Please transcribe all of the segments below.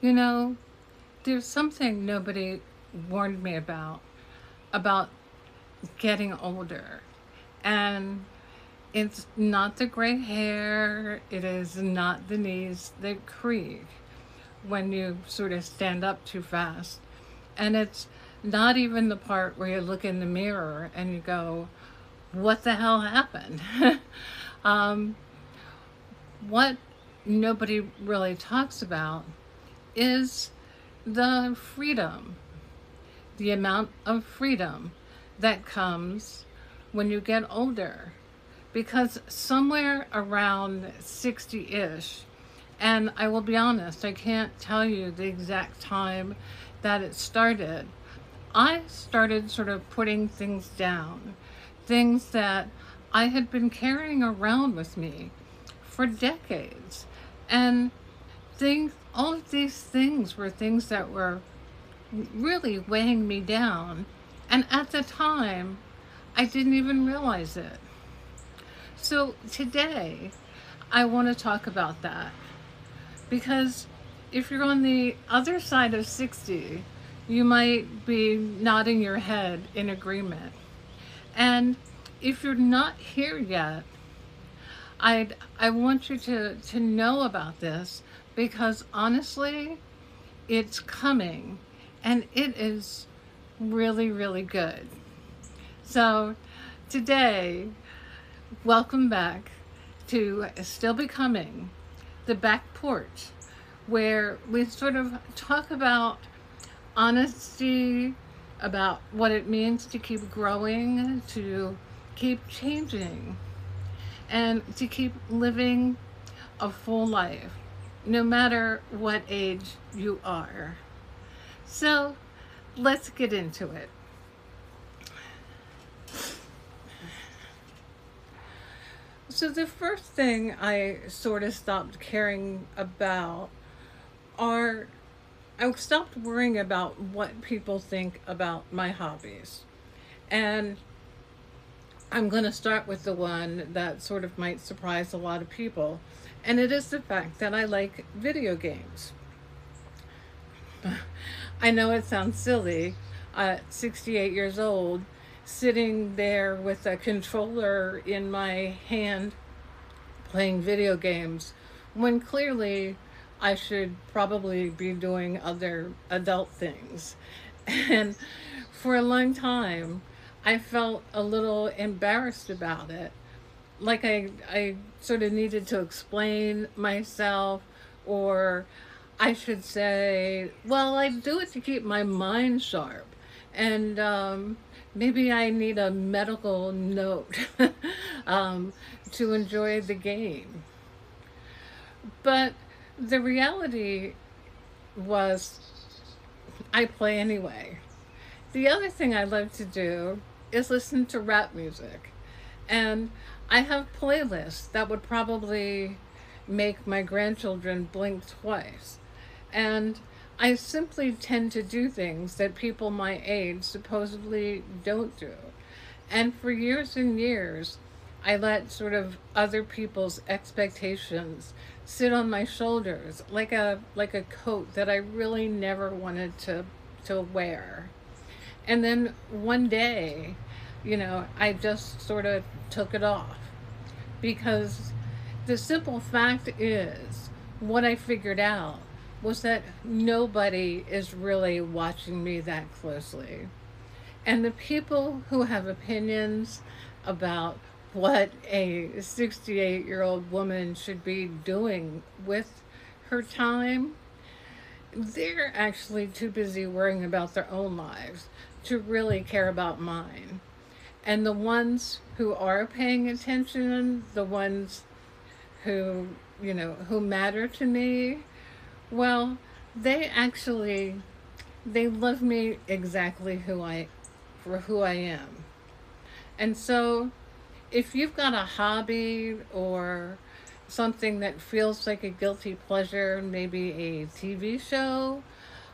You know, there's something nobody warned me about getting older. And it's not the gray hair, it is not the knees that creak when you sort of stand up too fast. And it's not even the part where you look in the mirror and you go, what the hell happened? um, what nobody really talks about is the freedom, the amount of freedom that comes when you get older. Because somewhere around 60 ish, and I will be honest, I can't tell you the exact time that it started. I started sort of putting things down, things that I had been carrying around with me for decades. And all of these things were things that were really weighing me down. And at the time, I didn't even realize it. So today, I want to talk about that because if you're on the other side of 60, you might be nodding your head in agreement. And if you're not here yet, I want you to know about this because honestly, it's coming and it is really, really good. So today, welcome back to Still Becoming, the back porch, where we sort of talk about honesty, about what it means to keep growing, to keep changing, and to keep living a full life, no matter what age you are. So let's get into it. So the first thing I sort of stopped caring about are I stopped worrying about what people think about my hobbies. And I'm going to start with the one that sort of might surprise a lot of people. And it is the fact that I like video games. I know it sounds silly at 68 years old, sitting there with a controller in my hand playing video games when clearly I should probably be doing other adult things. And for a long time, I felt a little embarrassed about it. Like I sort of needed to explain myself, or I should say, well, I do it to keep my mind sharp. And maybe I need a medical note to enjoy the game. But the reality was, I play anyway. The other thing I love to do is listen to rap music. And I have playlists that would probably make my grandchildren blink twice. And I simply tend to do things that people my age supposedly don't do. And for years and years, I let sort of other people's expectations sit on my shoulders like a coat that I really never wanted to wear. And then one day, I just sort of took it off because the simple fact is, what I figured out was that nobody is really watching me that closely. And the people who have opinions about what a 68-year-old woman should be doing with her time, they're actually too busy worrying about their own lives to really care about mine. And the ones who are paying attention, the ones who, who matter to me, well, they actually they love me exactly for who I am. And so if you've got a hobby or something that feels like a guilty pleasure, maybe a TV show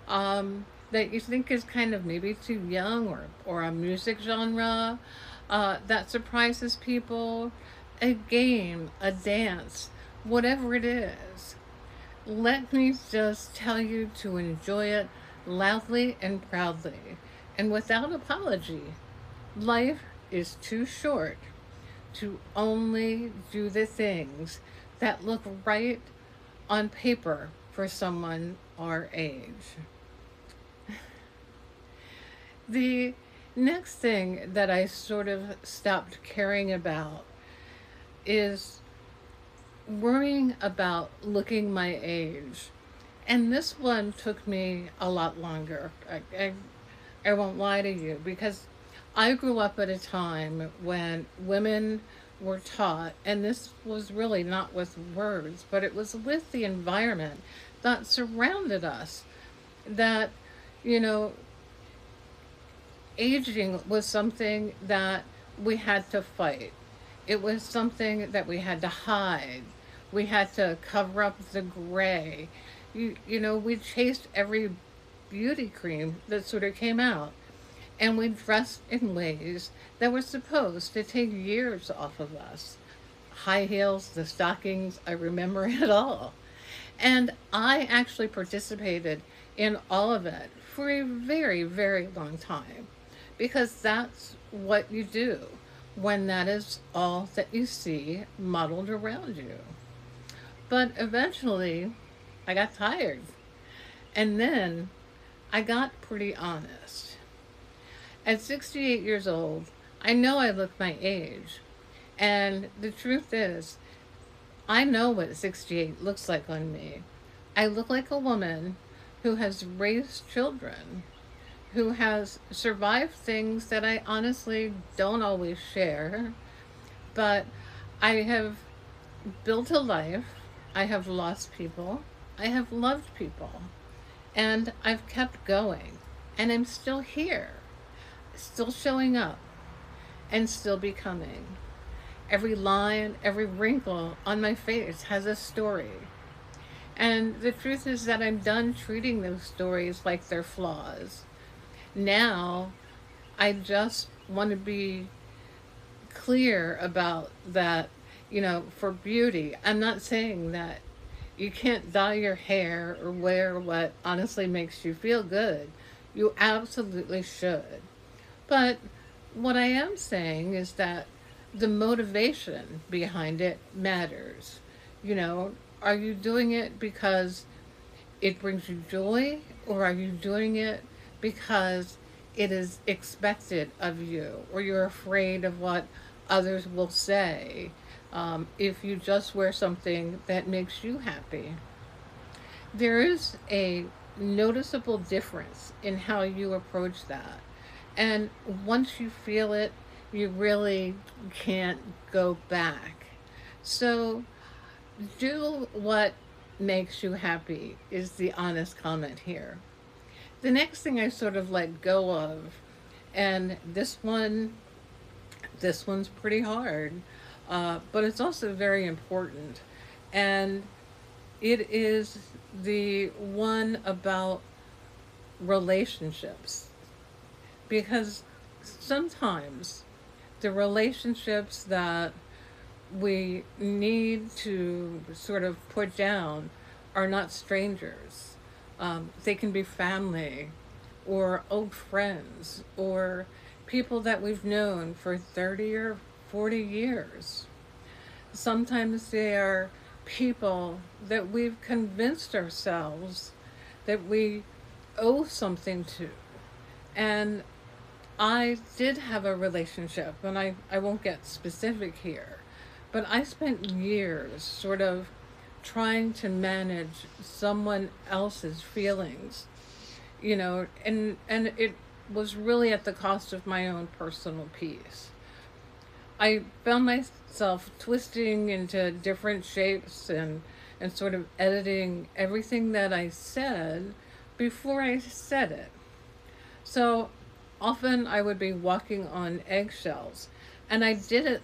that you think is kind of maybe too young, or a music genre that surprises people, a game, a dance, whatever it is, Let me just tell you to enjoy it loudly and proudly and without apology. Life is too short to only do the things that look right on paper for someone our age. The next thing that I sort of stopped caring about is worrying about looking my age. And this one took me a lot longer. I won't lie to you, because I grew up at a time when women were taught, and this was really not with words, but it was with the environment that surrounded us, that, you know, aging was something that we had to fight. It was something that we had to hide. We had to cover up the gray. We chased every beauty cream that sort of came out. And we dressed in ways that were supposed to take years off of us. High heels, the stockings, I remember it all. And I actually participated in all of it for a very, very long time, because that's what you do when that is all that you see modeled around you. But eventually, I got tired. And then I got pretty honest. At 68 years old, I know I look my age. And the truth is, I know what 68 looks like on me. I look like a woman who has raised children, who has survived things that I honestly don't always share, but I have built a life. I have lost people. I have loved people. And I've kept going. And I'm still here, still showing up, and still becoming. Every line, every wrinkle on my face has a story. And the truth is that I'm done treating those stories like they're flaws. Now, I just want to be clear about that, for beauty. I'm not saying that you can't dye your hair or wear what honestly makes you feel good. You absolutely should. But what I am saying is that the motivation behind it matters. You know, are you doing it because it brings you joy, or are you doing it because it is expected of you, or you're afraid of what others will say if you just wear something that makes you happy? There is a noticeable difference in how you approach that. And once you feel it, you really can't go back. So do what makes you happy, is the honest comment here. The next thing I sort of let go of, and this one's pretty hard, but it's also very important, and it is the one about relationships. Because sometimes the relationships that we need to sort of put down are not strangers. They can be family, or old friends, or people that we've known for 30 or 40 years. Sometimes they are people that we've convinced ourselves that we owe something to. And I did have a relationship, and I won't get specific here, but I spent years sort of trying to manage someone else's feelings, and it was really at the cost of my own personal peace. I found myself twisting into different shapes, and sort of editing everything that I said before I said it. So often I would be walking on eggshells, and I did it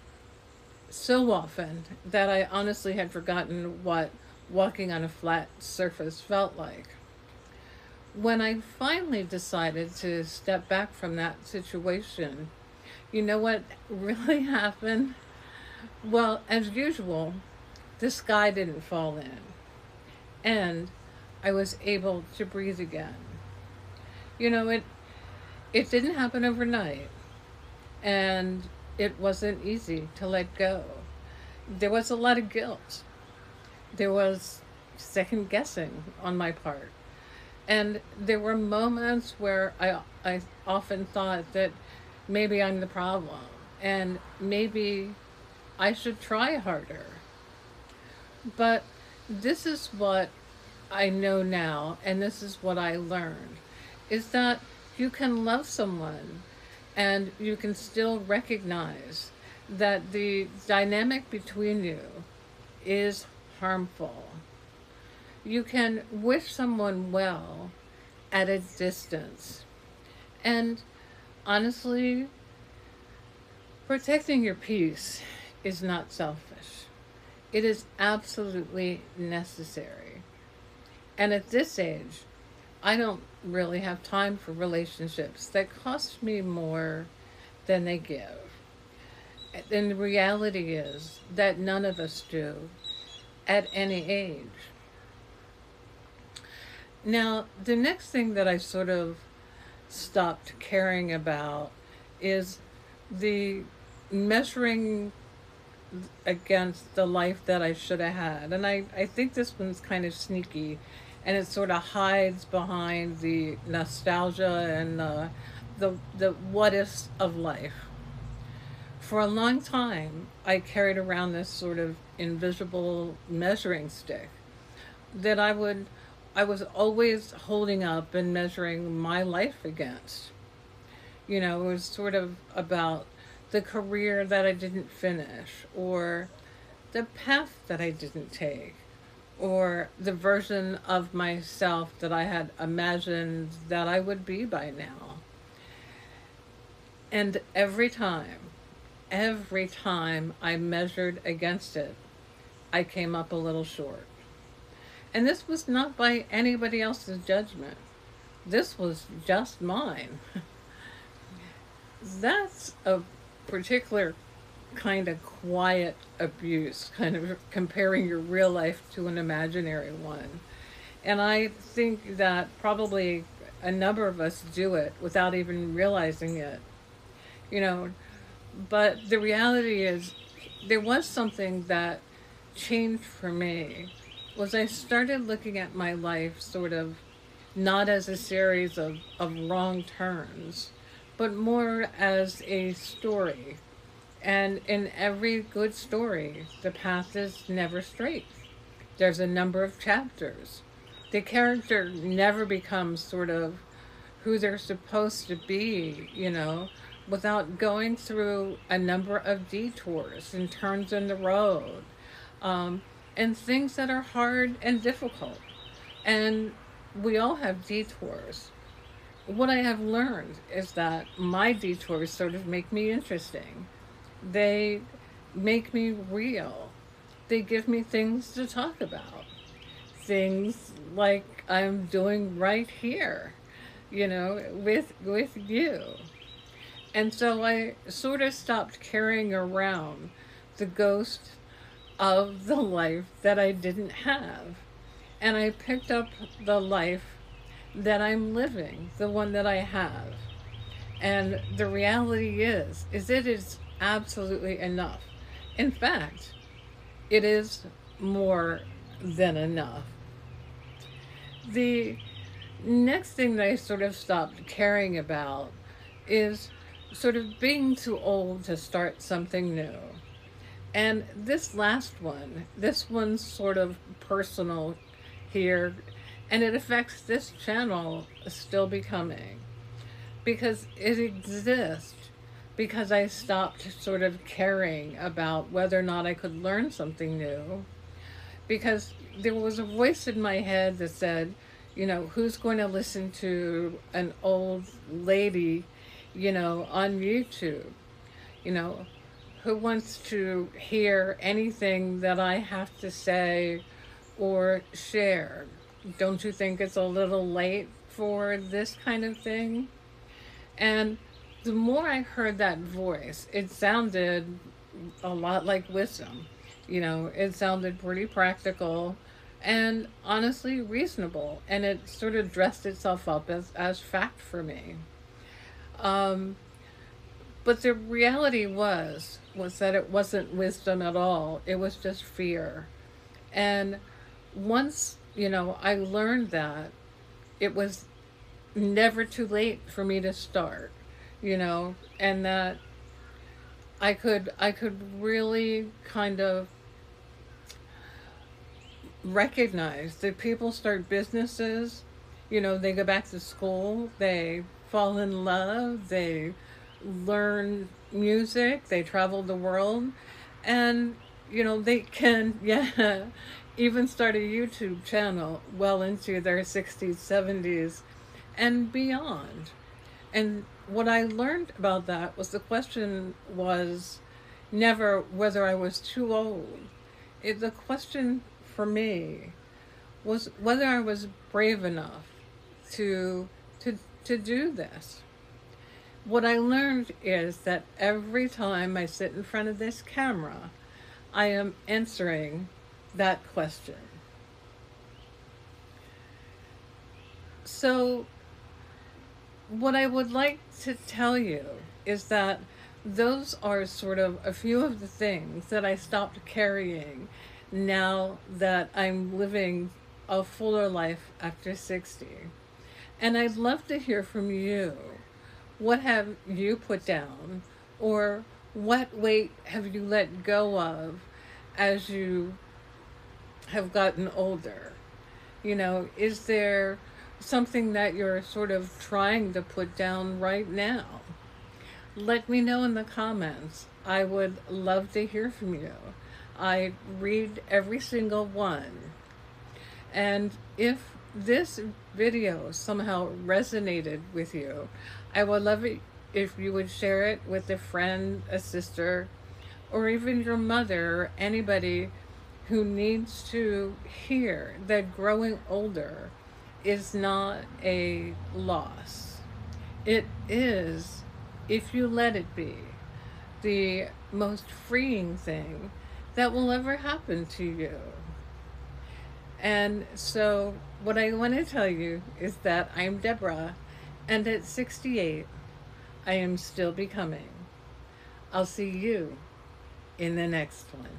so often that I honestly had forgotten what walking on a flat surface felt like. When I finally decided to step back from that situation, you know what really happened? Well, as usual, the sky didn't fall in. and I was able to breathe again. You know, it didn't happen overnight, and it wasn't easy to let go. There was a lot of guilt. There was second guessing on my part. And there were moments where I often thought that maybe I'm the problem and maybe I should try harder. But this is what I know now, and this is what I learned, is that you can love someone and you can still recognize that the dynamic between you is harmful. You can wish someone well at a distance. And honestly, protecting your peace is not selfish. It is absolutely necessary. And at this age, I don't really have time for relationships that cost me more than they give. And the reality is that none of us do at any age. Now, the next thing that I sort of stopped caring about is the measuring against the life that I should have had. And I think this one's kind of sneaky and it sort of hides behind the nostalgia and the what ifs of life. For a long time, I carried around this sort of invisible measuring stick that I was always holding up and measuring my life against. You know, it was sort of about the career that I didn't finish, or the path that I didn't take, or the version of myself that I had imagined that I would be by now. And every time I measured against it, I came up a little short. And this was not by anybody else's judgment. This was just mine. That's a particular kind of quiet abuse, kind of comparing your real life to an imaginary one. And I think that probably a number of us do it without even realizing it, you know. But the reality is, there was something that changed for me was I started looking at my life sort of not as a series of wrong turns, but more as a story. And in every good story, the path is never straight. There's a number of chapters. The character never becomes sort of who they're supposed to be, you know, without going through a number of detours and turns in the road, and things that are hard and difficult. And we all have detours. What I have learned is that my detours sort of make me interesting. They make me real. They give me things to talk about. Things like I'm doing right here, you know, with you. And so I sort of stopped carrying around the ghost of the life that I didn't have. And I picked up the life that I'm living, the one that I have. And the reality is it is absolutely enough. In fact, it is more than enough. The next thing that I sort of stopped caring about is sort of being too old to start something new. And this one's sort of personal here, and it affects this channel still becoming because it exists because I stopped sort of caring about whether or not I could learn something new, because there was a voice in my head that said, you know, who's going to listen to an old lady, you know, on YouTube? You know, who wants to hear anything that I have to say or share? Don't you think it's a little late for this kind of thing? And the more I heard that voice, it sounded a lot like wisdom. You know, it sounded pretty practical, and honestly reasonable. And it sort of dressed itself up as fact for me. Um, but the reality was that it wasn't wisdom at all. It was just fear. And once, I learned that, it was never too late for me to start, and that I could really kind of recognize that people start businesses, they go back to school, they fall in love, they learn music, they travel the world, and they can yeah, even start a YouTube channel well into their 60s, 70s, and beyond. And what I learned about that was the question was never whether I was too old. The question for me was whether I was brave enough to to do this. What I learned is that every time I sit in front of this camera, I am answering that question. So what I would like to tell you is that those are sort of a few of the things that I stopped carrying now that I'm living a fuller life after 60. And I'd love to hear from you. What have you put down? Or what weight have you let go of as you have gotten older? Is there something that you're sort of trying to put down right now? Let me know in the comments. I would love to hear from you. I read every single one. And if this video somehow resonated with you, I would love it if you would share it with a friend, a sister, or even your mother, or anybody who needs to hear that growing older is not a loss. It is, if you let it be, the most freeing thing that will ever happen to you. And so, what I want to tell you is that I'm Deborah, and at 68, I am still becoming. I'll see you in the next one.